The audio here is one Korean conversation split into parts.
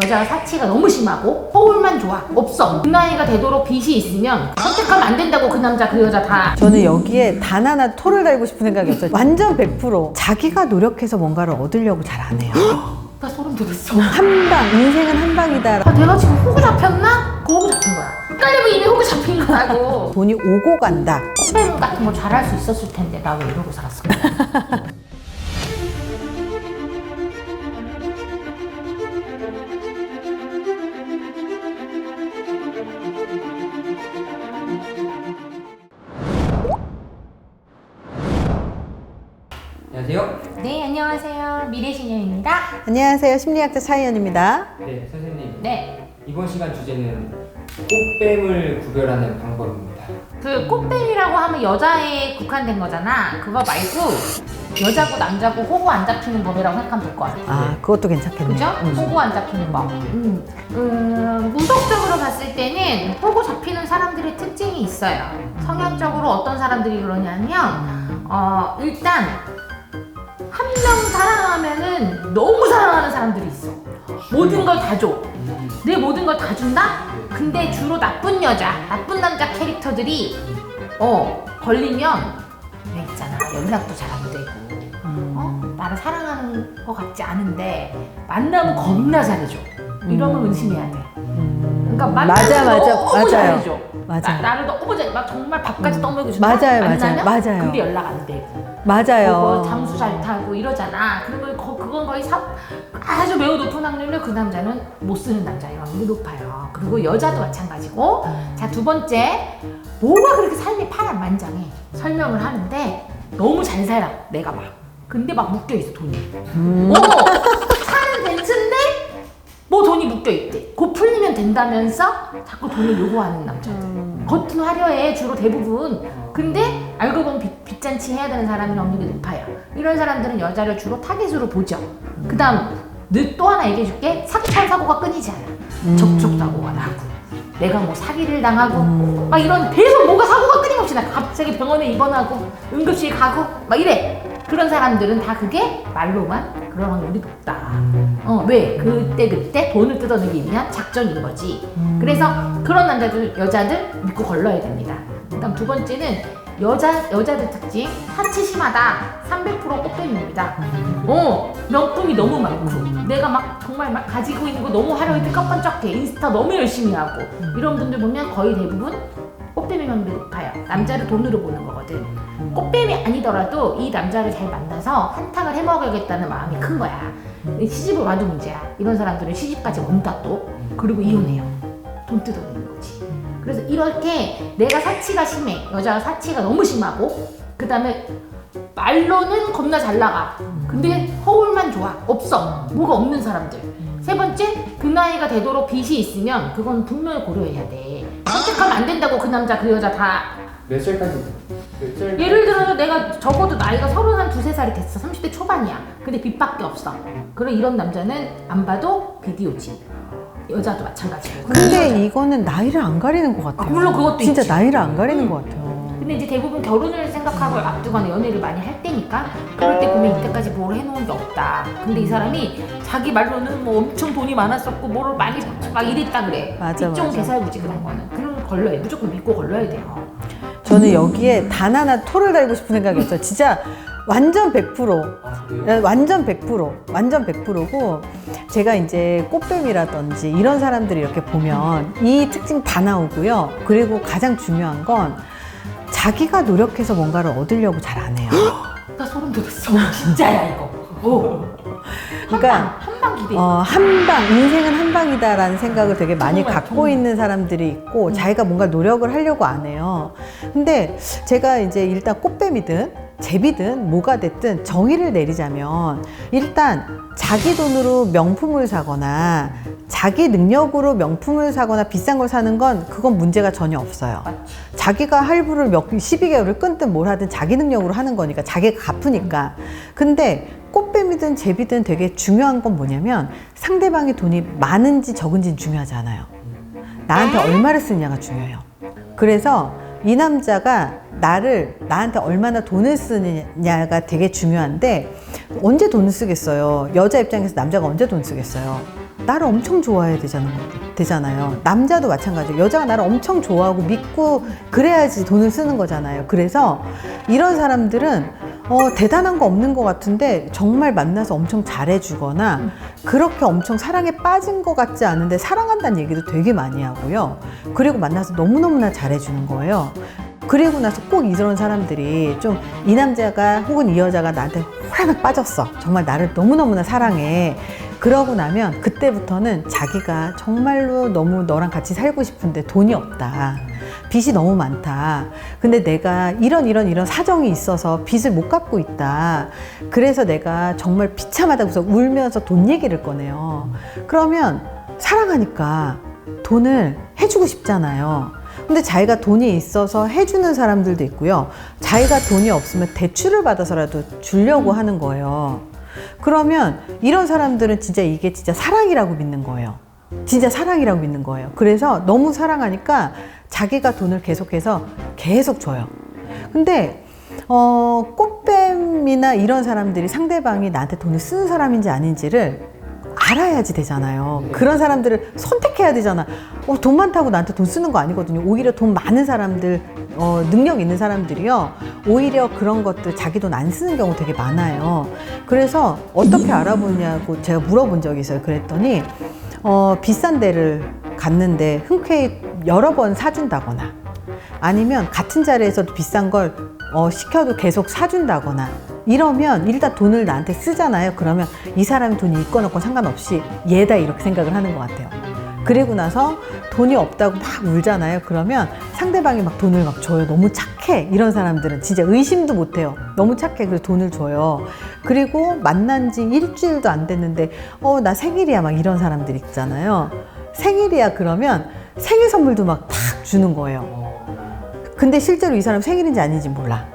여자가 사치가 너무 심하고 허울만 좋아 없어. 그 나이가 되도록 빚이 있으면 선택하면 안 된다고. 그 남자 그 여자 다. 저는 여기에 단 하나 토를 달고 싶은 생각이 없어요. 완전 100% 자기가 노력해서 뭔가를 얻으려고 잘 안 해요. 나 소름 돋았어. 한방, 인생은 한방이다. 아, 내가 지금 호구 잡혔나? 그 호구 잡힌 거야. 헷갈리면 이미 호구 잡힌 거라고. 돈이 오고 간다. 꽃뱀 같은 거 잘할 수 있었을 텐데 나 왜 이러고 살았어. 안녕하세요. 네, 안녕하세요. 미래신녀입니다. 안녕하세요. 심리학자 차이연입니다. 네, 선생님. 네, 이번 시간 주제는 꽃뱀을 구별하는 방법입니다. 그 꽃뱀이라고 하면 여자에 국한된 거잖아. 그거 말고 여자고 남자고 호구 안 잡히는 법이라고 생각하면 될 것 같아. 아, 그것도 괜찮겠네요. 그죠? 호구 안 잡히는 법. 문법적으로 봤을 때는 호구 잡히는 사람들의 특징이 있어요. 성향적으로 어떤 사람들이 그러냐면 일단 한 명 사랑하면은 너무 사랑하는 사람들이 있어. 모든 걸 다 줘. 내 모든 걸 다 준다? 근데 주로 나쁜 여자, 나쁜 남자 캐릭터들이 걸리면 왜 있잖아. 연락도 잘 안 되고 나를 사랑하는 것 같지 않은데 만나면 겁나 잘해줘. 이러면 의심해야 돼. 그러니까 만나면 너무 잘해줘. 맞아요. 나를 너무 막 정말 밥까지 떠먹여준다. 맞아요. 근데 연락 안 되고. 맞아요. 뭐 잠수 잘 타고 이러잖아. 그러면 그건 거의 아주 매우 높은 확률로 그 남자는 못 쓰는 남자일 확률이 높아요. 그리고 여자도 마찬가지고. 자, 두 번째, 뭐가 그렇게 삶이 파란만장해. 설명을 하는데 너무 잘 살아, 내가 막. 근데 막 묶여있어, 돈이. 차는 벤츠인데 뭐 돈이 묶여있대. 곧 풀리면 된다면서 자꾸 돈을 요구하는 남자들. 겉은 화려해, 주로 대부분. 근데 알고 보면 빚잔치 해야 되는 사람이 확률이 높아요. 이런 사람들은 여자를 주로 타겟으로 보죠. 그 다음 또 하나 얘기해줄게. 사건 사고가 끊이지 않아. 접촉사고가 나고 내가 뭐 사기를 당하고 막 이런 계속 뭐가 사고가 끊임없이 나. 갑자기 병원에 입원하고 응급실 가고 막 이래. 그런 사람들은 다 그게 말로만 그런 확률이 높다. 왜? 그때 돈을 뜯어내기 위한 작전인 거지. 그래서 그런 여자들 믿고 걸러야 됩니다. 그다음 두 번째는 여자들 특징, 사치 심하다. 300% 꽃뱀입니다. 명품이 너무 많고 내가 막 정말 막 가지고 있는 거 너무 화려해 삐까뻔쩍해. 인스타 너무 열심히 하고 이런 분들 보면 거의 대부분 꽃뱀의 확률이 높아요. 남자를 돈으로 보는 거거든. 꽃뱀이 아니더라도 이 남자를 잘 만나서 한탕을 해먹어야겠다는 마음이 큰 거야. 시집을 와도 문제야. 이런 사람들은 시집까지 온다 또. 그리고 이혼해요. 돈 뜯어내는 거지. 그래서 이렇게 내가 사치가 심해. 여자가 사치가 너무 심하고 그 다음에 말로는 겁나 잘 나가. 근데 허울만 좋아. 없어. 뭐가 없는 사람들. 세 번째, 그 나이가 되도록 빚이 있으면 그건 분명히 고려해야 돼. 선택하면 안 된다고. 그 남자 그 여자 다. 몇 살까지? 예를 들어서 내가 적어도 나이가 30한 두세 살이 됐어. 30대 초반이야. 근데 빚밖에 없어. 그럼 이런 남자는 안 봐도 비디오지. 여자도 마찬가지고. 근데 이거는 나이를 안 가리는 것 같아요. 물론 그것도 진짜 있지. 나이를 안 가리는 것 같아요. 근데 이제 대부분 결혼을 생각하고 앞두거나 연애를 많이 할 때니까 그럴 때 보면 이때까지 뭘 해놓은 게 없다. 근데 이 사람이 자기 말로는 뭐 엄청 돈이 많았었고 뭐를 많이 막 이랬다 그래. 맞아. 개살구지 그런 거는. 그럼 걸러야 돼. 무조건 믿고 걸러야 돼요. 저는 여기에 단 하나 토를 달고 싶은 생각이 없어요. 진짜 완전 100%. 완전 100%고 제가 이제 꽃뱀이라든지 이런 사람들이 이렇게 보면 이 특징 다 나오고요. 그리고 가장 중요한 건 자기가 노력해서 뭔가를 얻으려고 잘 안 해요. 나 소름 돋았어. 진짜야 이거. 그러니까 한방 기대. 한방, 인생은 한방이다라는 생각을 되게 많이 정말, 갖고 정말. 있는 사람들이 있고 자기가 뭔가 노력을 하려고 안 해요. 근데 제가 이제 일단 꽃뱀이든 제비든 뭐가 됐든 정의를 내리자면 일단 자기 돈으로 명품을 사거나 자기 능력으로 명품을 사거나 비싼 걸 사는 건 그건 문제가 전혀 없어요. 자기가 할부를 12개월을 끊든 뭘 하든 자기 능력으로 하는 거니까 자기가 갚으니까. 근데 꽃뱀이든 제비든 되게 중요한 건 뭐냐면 상대방의 돈이 많은지 적은지는 중요하지 않아요. 나한테 얼마를 쓰느냐가 중요해요. 그래서 이 남자가 나한테 얼마나 돈을 쓰느냐가 되게 중요한데 언제 돈을 쓰겠어요? 여자 입장에서 남자가 언제 돈 쓰겠어요? 나를 엄청 좋아해야 되잖아요. 남자도 마찬가지예요. 여자가 나를 엄청 좋아하고 믿고 그래야지 돈을 쓰는 거잖아요. 그래서 이런 사람들은 대단한 거 없는 것 같은데 정말 만나서 엄청 잘해주거나 그렇게 엄청 사랑에 빠진 것 같지 않은데 사랑한다는 얘기도 되게 많이 하고요. 그리고 만나서 너무너무나 잘해주는 거예요. 그리고 나서 꼭 이런 사람들이 좀 이 남자가 혹은 이 여자가 나한테 호락호락 빠졌어. 정말 나를 너무너무나 사랑해. 그러고 나면 그때부터는 자기가 정말로 너무 너랑 같이 살고 싶은데 돈이 없다. 빚이 너무 많다. 근데 내가 이런 사정이 있어서 빚을 못 갚고 있다. 그래서 내가 정말 비참하다고서 울면서 돈 얘기를 꺼내요. 그러면 사랑하니까 돈을 해주고 싶잖아요. 근데 자기가 돈이 있어서 해주는 사람들도 있고요. 자기가 돈이 없으면 대출을 받아서라도 주려고 하는 거예요. 그러면 이런 사람들은 진짜 이게 진짜 사랑이라고 믿는 거예요. 진짜 사랑이라고 믿는 거예요. 그래서 너무 사랑하니까 자기가 돈을 계속해서 계속 줘요. 근데 꽃뱀이나 이런 사람들이 상대방이 나한테 돈을 쓰는 사람인지 아닌지를 알아야지 되잖아요. 그런 사람들을 선택해야 되잖아. 돈 많다고 나한테 돈 쓰는 거 아니거든요. 오히려 돈 많은 사람들, 능력 있는 사람들이요. 오히려 그런 것들 자기 돈 안 쓰는 경우 되게 많아요. 그래서 어떻게 알아보냐고 제가 물어본 적이 있어요. 그랬더니 비싼 데를 갔는데 흔쾌히 여러 번 사준다거나 아니면 같은 자리에서도 비싼 걸 시켜도 계속 사준다거나 이러면 일단 돈을 나한테 쓰잖아요. 그러면 이 사람이 돈이 있건 없건 상관없이 얘다 이렇게 생각을 하는 것 같아요. 그리고 나서 돈이 없다고 막 울잖아요. 그러면 상대방이 막 돈을 막 줘요. 너무 착해. 이런 사람들은 진짜 의심도 못해요. 너무 착해. 그래서 돈을 줘요. 그리고 만난 지 일주일도 안 됐는데 나 생일이야 막 이런 사람들 있잖아요. 생일이야 그러면 생일 선물도 막 탁 주는 거예요. 근데 실제로 이 사람 생일인지 아닌지 몰라.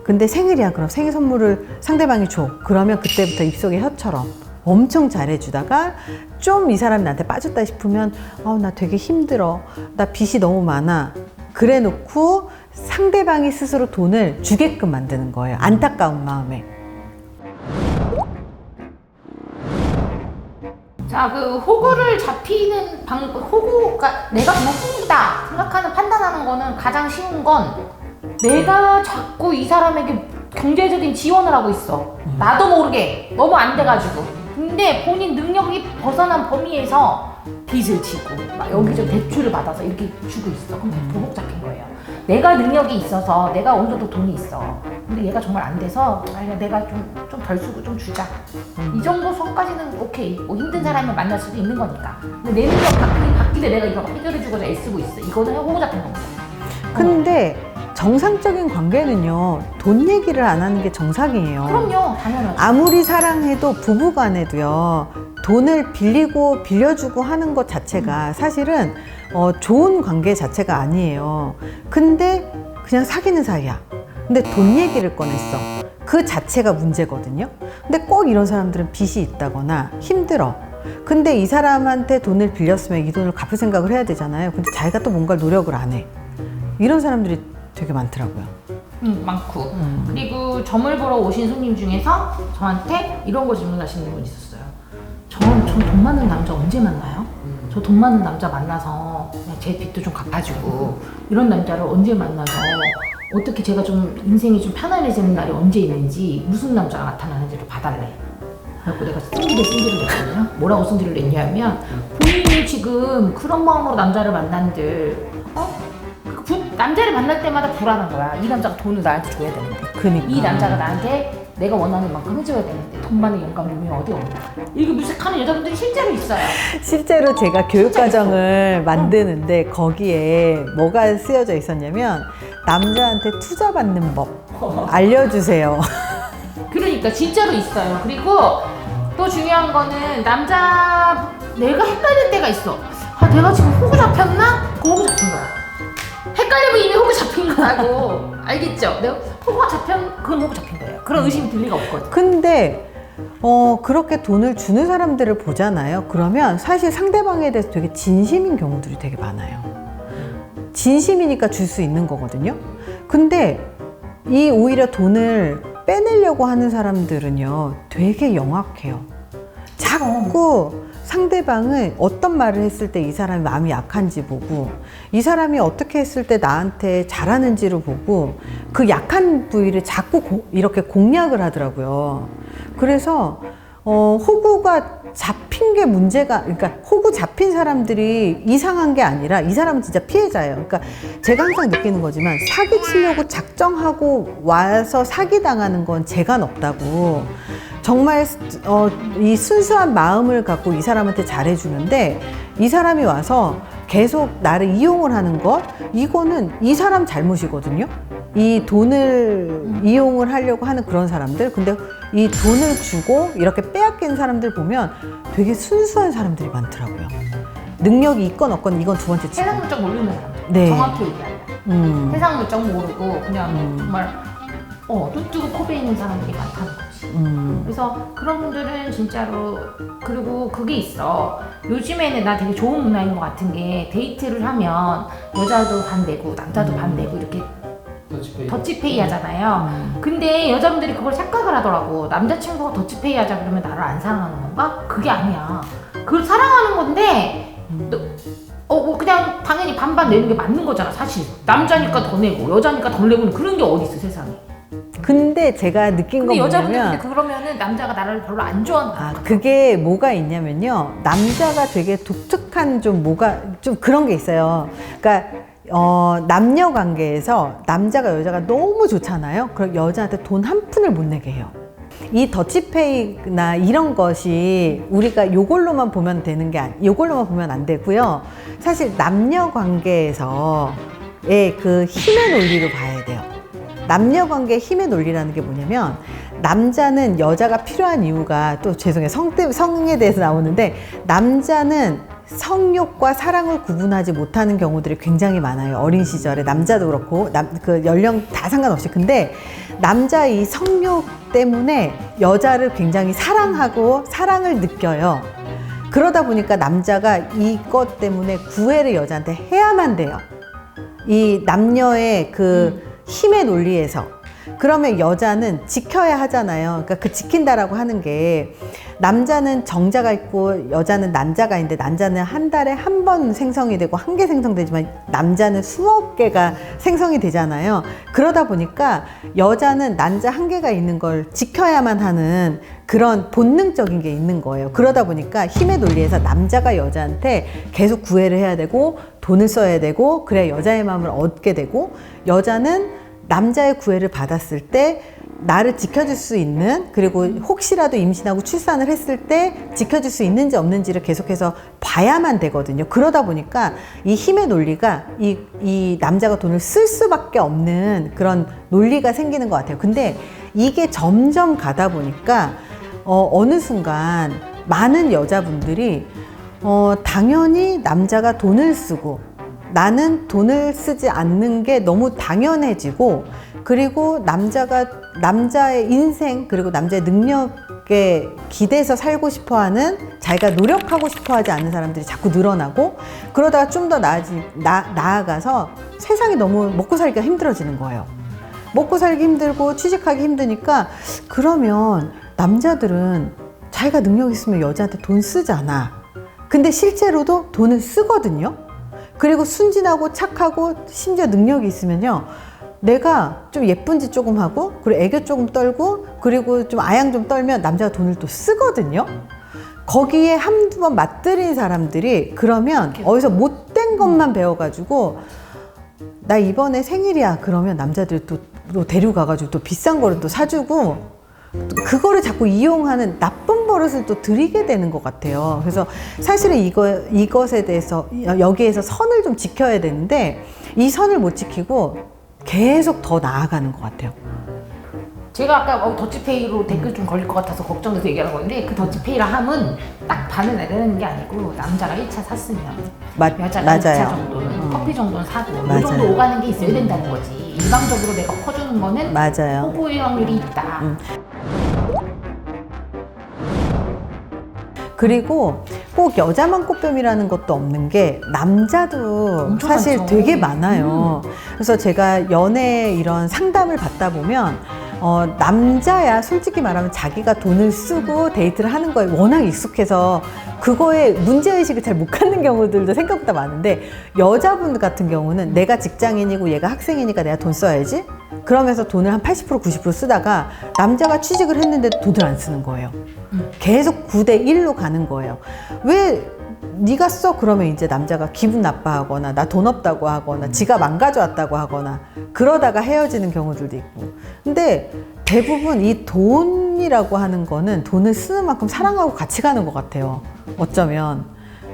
근데 생일이야 그럼 생일 선물을 상대방이 줘. 그러면 그때부터 입속의 혀처럼 엄청 잘해주다가 좀 이 사람이 나한테 빠졌다 싶으면 나 되게 힘들어. 나 빚이 너무 많아. 그래 놓고 상대방이 스스로 돈을 주게끔 만드는 거예요. 안타까운 마음에. 자, 그 호구를 잡히는 호구가 내가 정말 호구다 생각하는 판단하는 거는 가장 쉬운 건 내가 자꾸 이 사람에게 경제적인 지원을 하고 있어. 나도 모르게 너무 안 돼가지고. 근데 본인 능력이 벗어난 범위에서 빚을 지고 막 여기저기 대출을 받아서 이렇게 주고 있어. 그럼 보복 잡힌 거예요. 내가 능력이 있어서 내가 어느 정도 돈이 있어. 근데 얘가 정말 안 돼서 내가 좀 덜 쓰고 좀 주자. 이 정도 선까지는 오케이. 뭐 힘든 사람을 만날 수도 있는 거니까. 근데 내 능력 바뀌되 내가 이거 해결해주고자 애쓰고 있어. 이거는 호구 잡힌 겁니다. 근데 정상적인 관계는요, 돈 얘기를 안 하는 게 정상이에요. 그럼요, 당연하죠. 아무리 사랑해도 부부간에도요, 돈을 빌려주고 하는 것 자체가 사실은 좋은 관계 자체가 아니에요. 근데 그냥 사귀는 사이야. 근데 돈 얘기를 꺼냈어. 그 자체가 문제거든요. 근데 꼭 이런 사람들은 빚이 있다거나 힘들어. 근데 이 사람한테 돈을 빌렸으면 이 돈을 갚을 생각을 해야 되잖아요. 근데 자기가 또 뭔가 노력을 안 해. 이런 사람들이 되게 많더라고요. 많고. 그리고 점을 보러 오신 손님 중에서 저한테 이런 거 질문하시는 분 있었어요. 저 돈 많은 남자 언제 만나요? 저 돈 많은 남자 만나서 그냥 제 빚도 좀 갚아주고 이런 남자를 언제 만나서 어떻게 제가 좀 인생이 좀 편안해지는 날이 언제 있는지 무슨 남자가 나타나는지를 봐달래. 그래서 내가 승질을 냈거든요. 뭐라고 승질을 냈냐면 본인이 지금 그런 마음으로 남자를 만난들 남자를 만날 때마다 불안한 거야. 이 남자가 돈을 나한테 줘야 되는데. 그러니까. 이 남자가 나한테 내가 원하는 만큼 해줘야 되는데 돈 많은 영감님이 어디 없나. 이게 무색하는 여자분들이 실제로 있어요. 실제로 제가 교육과정을 만드는데 거기에 뭐가 쓰여져 있었냐면 남자한테 투자 받는 법 알려주세요. 그러니까 진짜로 있어요. 그리고 또 중요한 거는 내가 헷갈릴 때가 있어. 내가 지금 호구 잡혔나? 그 호구 잡힌 거야. 헷갈리면 이미 호구 잡힌 거라고. 알겠죠? 내가 호구가 그건 호구 잡힌 거예요. 그런 의심이 들 리가 없거든. 근데 그렇게 돈을 주는 사람들을 보잖아요. 그러면 사실 상대방에 대해서 되게 진심인 경우들이 되게 많아요. 진심이니까 줄 수 있는 거거든요. 근데 오히려 돈을 빼내려고 하는 사람들은요, 되게 영악해요. 자꾸 상대방은 어떤 말을 했을 때 이 사람이 마음이 약한지 보고 이 사람이 어떻게 했을 때 나한테 잘하는지를 보고 그 약한 부위를 자꾸 이렇게 공략을 하더라고요. 그래서 호구가 잡힌 게 문제가, 그러니까 호구 잡힌 사람들이 이상한 게 아니라 이 사람은 진짜 피해자예요. 그러니까 제가 항상 느끼는 거지만 사기치려고 작정하고 와서 사기당하는 건 재간 없다고. 정말 이 순수한 마음을 갖고 이 사람한테 잘해주는데 이 사람이 와서 계속 나를 이용을 하는 것, 이거는 이 사람 잘못이거든요. 이 돈을 이용을 하려고 하는 그런 사람들. 근데 이 돈을 주고 이렇게 빼앗기는 사람들 보면 되게 순수한 사람들이 많더라고요. 능력이 있건 없건 이건 두 번째 치고. 세상 물정 모르는 사람들. 네. 정확히 얘기하면. 세상 물정 모르고 그냥 정말 눈 뜨고 코 베이는 사람들이 많다는 거지. 그래서 그런 분들은 진짜로, 그리고 그게 있어. 요즘에는 나 되게 좋은 문화인 것 같은 게, 데이트를 하면 여자도 반대고 남자도 반대고 이렇게 더치페이 하잖아요. 근데 여자분들이 그걸 착각을 하더라고. 남자친구가 더치페이 하자 그러면 나를 안 사랑하는 건가? 그게 아니야. 그걸 사랑하는 건데 그냥 당연히 반반 내는 게 맞는 거잖아. 사실 남자니까 더 내고 여자니까 덜 내고는 그런 게 어디 있어 세상에. 근데 제가 느낀 건 근데 여자분들 뭐냐면, 근데 그러면은 남자가 나를 별로 안 좋아하는 거야. 그게 뭐가 있냐면요, 남자가 되게 독특한 좀 그런 게 있어요. 그러니까 남녀 관계에서 남자가 여자가 너무 좋잖아요. 그럼 여자한테 돈 한 푼을 못 내게 해요. 이 더치페이나 이런 것이 우리가 요걸로만 보면 되는 게 요걸로만 보면 안 되고요. 사실 남녀 관계에서의 그 힘의 논리로 봐야 돼요. 남녀 관계의 힘의 논리라는 게 뭐냐면, 남자는 여자가 필요한 이유가, 또 죄송해요, 성에 대해서 나오는데, 남자는 성욕과 사랑을 구분하지 못하는 경우들이 굉장히 많아요. 어린 시절에 남자도 그렇고 그 연령 다 상관없이. 근데 남자 이 성욕 때문에 여자를 굉장히 사랑하고 사랑을 느껴요. 그러다 보니까 남자가 이것 때문에 구애를 여자한테 해야만 돼요. 이 남녀의 그 힘의 논리에서. 그러면 여자는 지켜야 하잖아요. 그러니까 그 지킨다라고 하는 게, 남자는 정자가 있고 여자는 난자가 있는데, 난자는 한 달에 한 번 생성이 되고 한 개 생성되지만 남자는 수억 개가 생성이 되잖아요. 그러다 보니까 여자는 난자 한 개가 있는 걸 지켜야만 하는 그런 본능적인 게 있는 거예요. 그러다 보니까 힘의 논리에서 남자가 여자한테 계속 구애를 해야 되고 돈을 써야 되고, 그래야 여자의 마음을 얻게 되고, 여자는 남자의 구애를 받았을 때 나를 지켜줄 수 있는, 그리고 혹시라도 임신하고 출산을 했을 때 지켜줄 수 있는지 없는지를 계속해서 봐야만 되거든요. 그러다 보니까 이 힘의 논리가 이 남자가 돈을 쓸 수밖에 없는 그런 논리가 생기는 것 같아요. 근데 이게 점점 가다 보니까 어느 순간 많은 여자분들이 당연히 남자가 돈을 쓰고 나는 돈을 쓰지 않는 게 너무 당연해지고, 그리고 남자의 인생, 그리고 남자의 능력에 기대서 살고 싶어하는, 자기가 노력하고 싶어하지 않는 사람들이 자꾸 늘어나고, 그러다가 좀 더 나아가서 세상이 너무 먹고 살기가 힘들어지는 거예요. 먹고 살기 힘들고 취직하기 힘드니까, 그러면 남자들은 자기가 능력 있으면 여자한테 돈 쓰잖아. 근데 실제로도 돈을 쓰거든요. 그리고 순진하고 착하고 심지어 능력이 있으면요, 내가 좀 예쁜 짓 조금 하고, 그리고 애교 조금 떨고, 그리고 좀 아양 좀 떨면 남자가 돈을 또 쓰거든요. 거기에 한두 번 맞들인 사람들이 그러면 어디서 못된 것만 배워가지고, 나 이번에 생일이야 그러면 남자들이 또 데려가가지고 또 비싼 거를 또 사주고, 그거를 자꾸 이용하는 나쁜 버릇을 또 들이게 되는 것 같아요. 그래서 사실은 이것에 대해서 여기에서 선을 좀 지켜야 되는데, 이 선을 못 지키고 계속 더 나아가는 것 같아요. 제가 아까 더치페이로 댓글 좀 걸릴 것 같아서 걱정돼서 얘기하는 건데, 그 더치페이라 함은 딱 반을 내는 게 아니고, 남자가 1차 샀으면 여자가 맞아요. 2차 정도는 커피 정도는 사고, 이 정도 오가는 게 있어야 된다는 거지. 일방적으로 내가 퍼주는 거는 맞아요. 호구의 확률이 있다. 그리고 꼭 여자만 꽃뱀이라는 것도 없는 게, 남자도 사실 많죠. 되게 많아요. 그래서 제가 연애 이런 상담을 받다 보면 남자야 솔직히 말하면 자기가 돈을 쓰고 데이트를 하는 거에 워낙 익숙해서 그거에 문제의식을 잘 못 갖는 경우들도 생각보다 많은데, 여자분 같은 경우는 내가 직장인이고 얘가 학생이니까 내가 돈 써야지, 그러면서 돈을 한 80% 90% 쓰다가 남자가 취직을 했는데 돈을 안 쓰는 거예요. 계속 9대 1로 가는 거예요. 왜 네가 써? 그러면 이제 남자가 기분 나빠하거나 나 돈 없다고 하거나 지가 망가져왔다고 하거나 그러다가 헤어지는 경우들도 있고. 근데 대부분 이 돈이라고 하는 거는 돈을 쓰는 만큼 사랑하고 같이 가는 것 같아요, 어쩌면.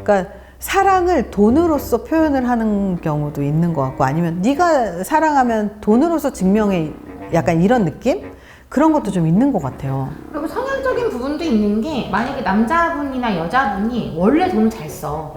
그러니까 사랑을 돈으로서 표현을 하는 경우도 있는 것 같고, 아니면 네가 사랑하면 돈으로서 증명해, 약간 이런 느낌? 그런 것도 좀 있는 것 같아요. 그리고 성향적인 부분도 있는 게, 만약에 남자분이나 여자분이 원래 돈을 잘 써.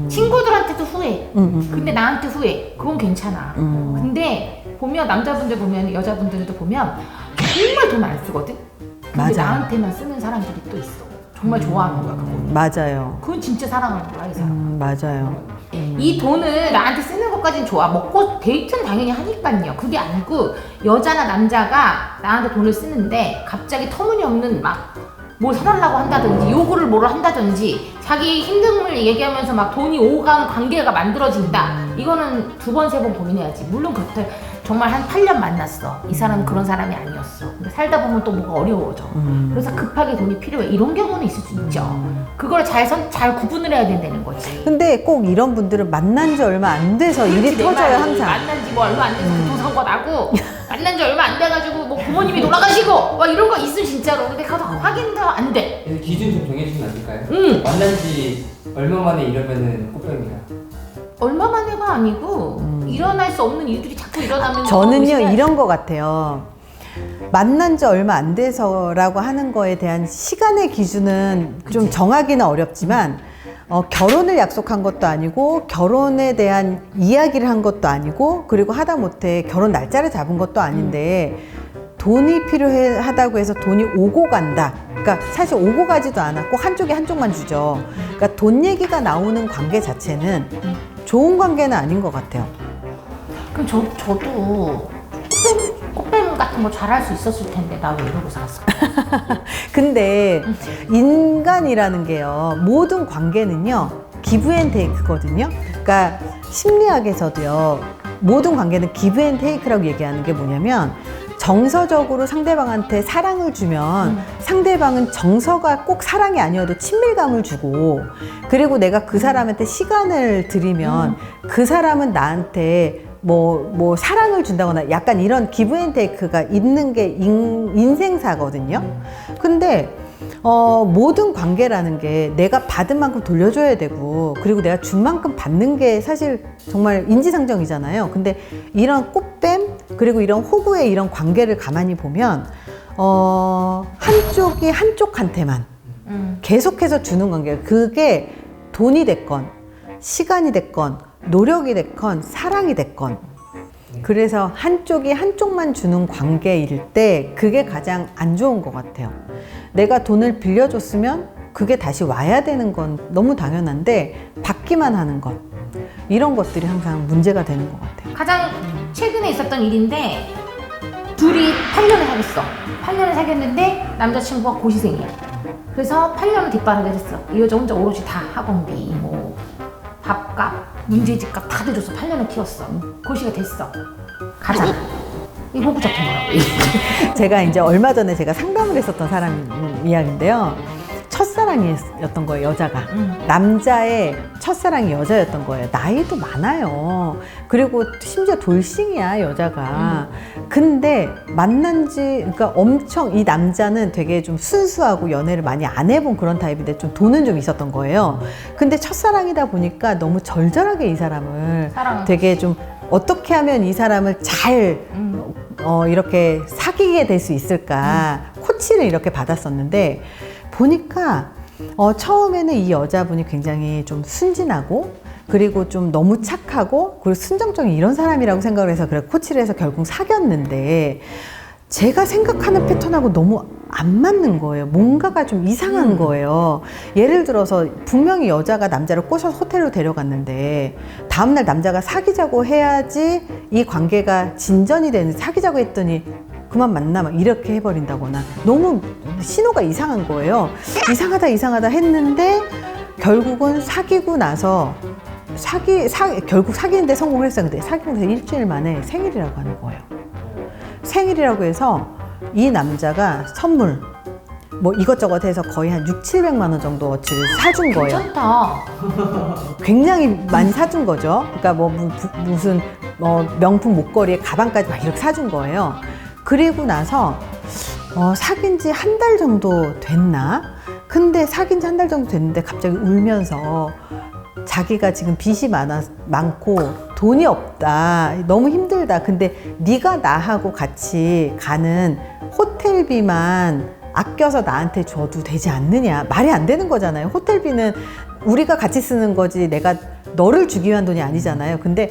친구들한테도 후회. 근데 나한테 후회. 그건 괜찮아. 근데 보면 남자분들 보면 여자분들도 보면 정말 돈 안 쓰거든? 근데 맞아. 나한테만 쓰는 사람들이 또 있어. 정말 좋아하는 거야, 그거. 맞아요. 그건 진짜 사랑하는 거야, 이 사람. 맞아요. 이 돈을 나한테 쓰는 것까지는 좋아. 먹고 데이트는 당연히 하니까요. 그게 아니고 여자나 남자가 나한테 돈을 쓰는데 갑자기 터무니없는 막 뭘 사달라고 한다든지 요구를 뭐를 한다든지 자기 힘듦을 얘기하면서 막 돈이 오간 관계가 만들어진다. 이거는 2번, 3번 고민해야지. 물론 그렇다. 정말 한 8년 만났어. 이 사람은 그런 사람이 아니었어. 근데 살다 보면 또 뭐가 어려워져. 그래서 급하게 돈이 필요해. 이런 경우는 있을 수 있죠. 그걸 잘 구분을 해야 된다는 거지. 근데 꼭 이런 분들은 만난 지 얼마 안 돼서 일이 내 터져요, 말이. 항상. 만난 지 뭐 얼마 안 돼서 교통사고가 나고 만난 지 얼마 안 돼가지고 뭐 부모님이 돌아가시고 막 이런 거 있음 진짜로. 근데 가서 확인도 안 돼. 그래서 기준 좀 정해주시면 안 될까요? 만난 지 얼마 만에 이러면은 꽃뱀이다. 얼마 만에가 아니고 일어날 수 없는 일들이 자꾸 일어나면 저는요, 이런 것 같아요. 만난 지 얼마 안 돼서라고 하는 거에 대한 시간의 기준은 좀 정하기는 어렵지만, 결혼을 약속한 것도 아니고 결혼에 대한 이야기를 한 것도 아니고, 그리고 하다못해 결혼 날짜를 잡은 것도 아닌데 돈이 필요하다고 해서 돈이 오고 간다. 그러니까 사실 오고 가지도 않아. 꼭 한쪽에 한쪽만 주죠. 그러니까 돈 얘기가 나오는 관계 자체는 좋은 관계는 아닌 것 같아요. 그럼 저도 꽃뱀 같은 거 잘할 수 있었을 텐데 나 왜 이러고 살았어? 근데 인간이라는 게요, 모든 관계는요 기브 앤 테이크거든요. 그러니까 심리학에서도요, 모든 관계는 기브 앤 테이크라고 얘기하는 게 뭐냐면, 정서적으로 상대방한테 사랑을 주면 상대방은 정서가 꼭 사랑이 아니어도 친밀감을 주고, 그리고 내가 그 사람한테 시간을 들이면 그 사람은 나한테 뭐 사랑을 준다거나 약간 이런 기브 앤 테이크가 있는 게 인생사거든요. 근데 모든 관계라는 게 내가 받은 만큼 돌려줘야 되고, 그리고 내가 준 만큼 받는 게 사실 정말 인지상정이잖아요. 근데 이런 꽃뱀, 그리고 이런 호구의 이런 관계를 가만히 보면 한쪽이 한쪽한테만 계속해서 주는 관계, 그게 돈이 됐건 시간이 됐건 노력이 됐건 사랑이 됐건, 그래서 한쪽이 한쪽만 주는 관계일 때 그게 가장 안 좋은 것 같아요. 내가 돈을 빌려줬으면 그게 다시 와야 되는 건 너무 당연한데 받기만 하는 것, 이런 것들이 항상 문제가 되는 것 같아요. 가장 최근에 있었던 일인데, 둘이 8년을 사귀었어. 8년을 사귀었는데 남자친구가 고시생이야. 그래서 8년을 뒷바라지를 했어. 이 여자 혼자 오롯이 다 학원비, 뭐 밥값, 문제집값 다 대줘서 8년을 키웠어. 고시가 됐어. 가자. 이 호구 잡힌 거라고. 제가 이제 얼마 전에 제가 상담을 했었던 사람 이야기인데요. 첫사랑이었던 거예요, 여자가. 남자의 첫사랑이 여자였던 거예요. 나이도 많아요. 그리고 심지어 돌싱이야, 여자가. 근데 그러니까 엄청, 이 남자는 되게 좀 순수하고 연애를 많이 안 해본 그런 타입인데 좀 돈은 좀 있었던 거예요. 근데 첫사랑이다 보니까 너무 절절하게 이 사람을 되게 좀 어떻게 하면 이 사람을 잘 이렇게 사귀게 될 수 있을까 코치를 이렇게 받았었는데, 보니까 처음에는 이 여자분이 굉장히 좀 순진하고, 그리고 좀 너무 착하고, 그리고 순정적인 이런 사람이라고 생각을 해서 그래 코치를 해서 결국 사귀었는데, 제가 생각하는 패턴하고 너무 안 맞는 거예요. 뭔가가 좀 이상한 거예요. 예를 들어서 분명히 여자가 남자를 꼬셔서 호텔로 데려갔는데 다음날 남자가 사귀자고 해야지 이 관계가 진전이 되는, 사귀자고 했더니 그만 만나 막 이렇게 해버린다거나 너무 신호가 이상한 거예요. 이상하다 했는데 결국은 사귀고 나서 결국 사귀는데 성공을 했어요. 근데 사귀고 나서 일주일 만에 생일이라고 하는 거예요. 생일이라고 해서 이 남자가 선물 뭐 이것저것 해서 거의 한 600~700만 원 정도어치를 사준 거예요. 괜찮다. 굉장히 많이 사준 거죠. 그러니까 뭐 무슨 명품 목걸이에 가방까지 막 이렇게 사준 거예요. 그리고 나서 사귄 지 한 달 정도 됐나? 근데 사귄 지 한 달 정도 됐는데 갑자기 울면서 자기가 지금 빚이 많고 돈이 없다. 너무 힘들다. 근데 네가 나하고 같이 가는 호텔비만 아껴서 나한테 줘도 되지 않느냐. 말이 안 되는 거잖아요. 호텔비는 우리가 같이 쓰는 거지 내가 너를 주기 위한 돈이 아니잖아요. 근데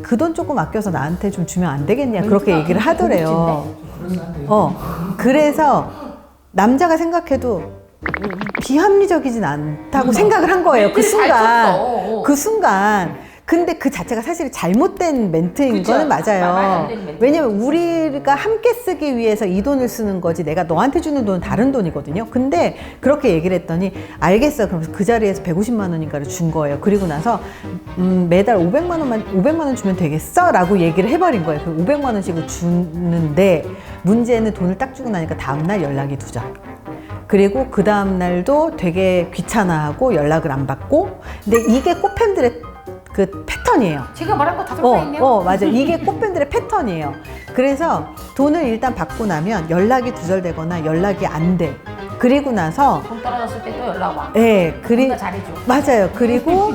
그 돈 조금 아껴서 나한테 좀 주면 안 되겠냐. 그렇게 얘기를 하더래요. 그래서 남자가 생각해도 비합리적이진 않다고 생각을 한 거예요. 그 순간. 근데 그 자체가 사실 잘못된 멘트인 그쵸? 거는 맞아요. 말이 안 되는 멘트. 왜냐면 우리가 함께 쓰기 위해서 이 돈을 쓰는 거지 내가 너한테 주는 돈은 다른 돈이거든요. 근데 그렇게 얘기를 했더니 알겠어. 그러면서 그 자리에서 150만 원인가를 준 거예요. 그리고 나서 매달 500만 원 주면 되겠어? 라고 얘기를 해버린 거예요. 그 500만 원씩을 주는데 문제는 돈을 딱 주고 나니까 다음날 연락이 두절. 그리고 그 다음날도 되게 귀찮아하고 연락을 안 받고. 근데 이게 꽃뱀들의 그 패턴이에요. 제가 말한 거 다 들어가 있네요. 맞아. 이게 꽃뱀들의 패턴이에요. 그래서 돈을 일단 받고 나면 연락이 두절되거나 연락이 안 돼. 그리고 나서 돈 떨어졌을 때 또 연락 와. 네, 우리가 잘해줘. 맞아요. 그리고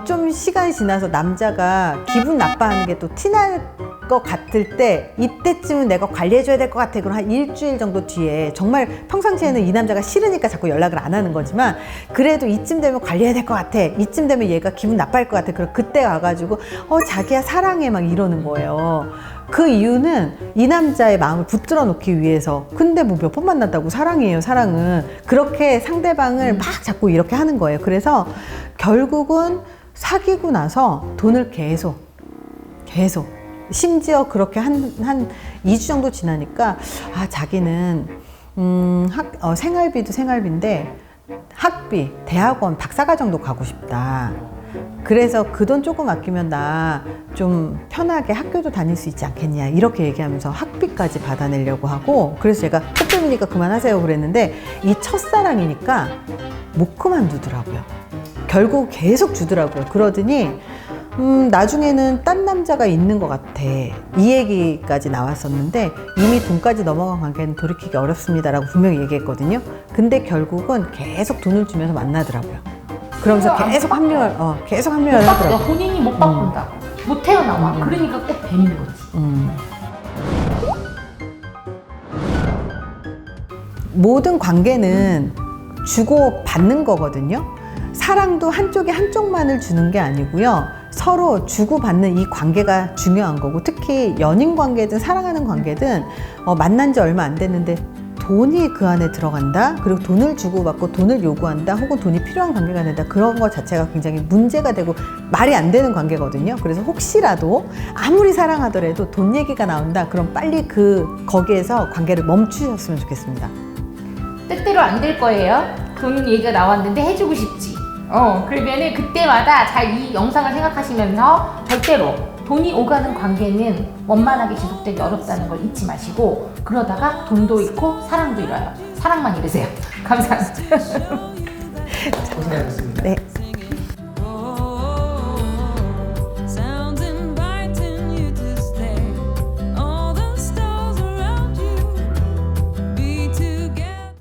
좀 시간이 지나서 남자가 기분 나빠하는 게 또 티날 것 같을 때 이때쯤은 내가 관리해줘야 될 것 같아. 그럼 한 일주일 정도 뒤에 정말 평상시에는 이 남자가 싫으니까 자꾸 연락을 안 하는 거지만 그래도 이쯤 되면 관리해야 될 것 같아. 이쯤 되면 얘가 기분 나빠할 것 같아. 그럼 그때 와가지고 자기야 사랑해 막 이러는 거예요. 그 이유는 이 남자의 마음을 붙들어 놓기 위해서. 근데 뭐 몇 번 만났다고 사랑이에요. 사랑은 그렇게 상대방을 막 자꾸 이렇게 하는 거예요. 그래서 결국은 사귀고 나서 돈을 계속 심지어 그렇게 한 2주 정도 지나니까 자기는 생활비도 생활비인데 학비, 대학원, 박사과 정도 가고 싶다. 그래서 그 돈 조금 아끼면 나 좀 편하게 학교도 다닐 수 있지 않겠냐 이렇게 얘기하면서 학비까지 받아내려고 하고. 그래서 제가 호텔이니까 그만하세요 그랬는데 이 첫사랑이니까 못 그만두더라고요. 결국 계속 주더라고요. 그러더니 나중에는 딴 남자가 있는 것 같아. 이 얘기까지 나왔었는데 이미 돈까지 넘어간 관계는 돌이키기 어렵습니다라고 분명히 얘기했거든요. 근데 결국은 계속 돈을 주면서 만나더라고요. 그러면서 계속 합류를 하더라고요. 본인이 못 바꾼다. 못 태어나와. 그러니까 꼭 뱀인 거지. 모든 관계는 주고 받는 거거든요. 사랑도 한쪽만을 주는 게 아니고요. 서로 주고받는 이 관계가 중요한 거고, 특히 연인 관계든 사랑하는 관계든 만난 지 얼마 안 됐는데 돈이 그 안에 들어간다? 그리고 돈을 주고받고 돈을 요구한다? 혹은 돈이 필요한 관계가 된다? 그런 것 자체가 굉장히 문제가 되고 말이 안 되는 관계거든요. 그래서 혹시라도 아무리 사랑하더라도 돈 얘기가 나온다? 그럼 빨리 거기에서 관계를 멈추셨으면 좋겠습니다. 뜻대로 안 될 거예요. 돈 얘기가 나왔는데 해주고 싶지. 그러면은 그때마다 잘 이 영상을 생각하시면서 절대로 돈이 오가는 관계는 원만하게 지속되기 어렵다는 걸 잊지 마시고, 그러다가 돈도 잃고 사랑도 잃어요. 사랑만 잃으세요. 감사합니다. 고생하셨습니다. 네.